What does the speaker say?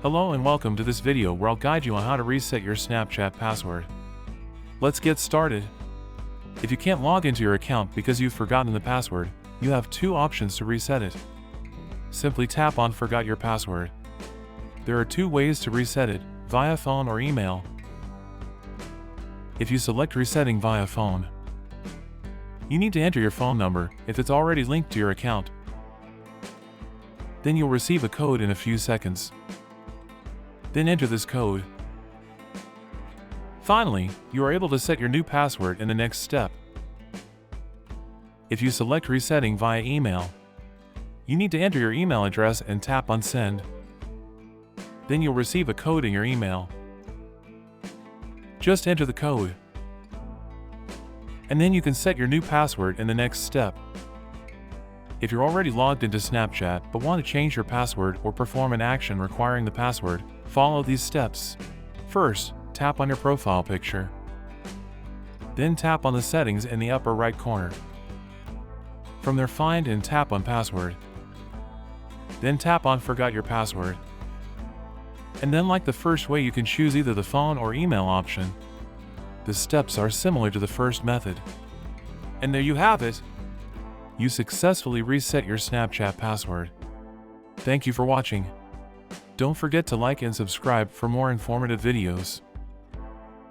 Hello and welcome to this video where I'll guide you on how to reset your Snapchat password. Let's get started. If you can't log into your account because you've forgotten the password, you have two options to reset it. Simply tap on Forgot Your Password. There are two ways to reset it, via phone or email. If you select resetting via phone, you need to enter your phone number if it's already linked to your account. Then you'll receive a code in a few seconds. Then enter this code. Finally, you are able to set your new password in the next step. If you select resetting via email, you need to enter your email address and tap on Send. Then you'll receive a code in your email. Just enter the code. And then you can set your new password in the next step. If you're already logged into Snapchat but want to change your password or perform an action requiring the password, follow these steps. First, tap on your profile picture. Then tap on the settings in the upper right corner. From there, find and tap on Password. Then tap on Forgot Your Password. And then, like the first way, you can choose either the phone or email option. The steps are similar to the first method. And there you have it. You successfully reset your Snapchat password. Thank you for watching. Don't forget to like and subscribe for more informative videos.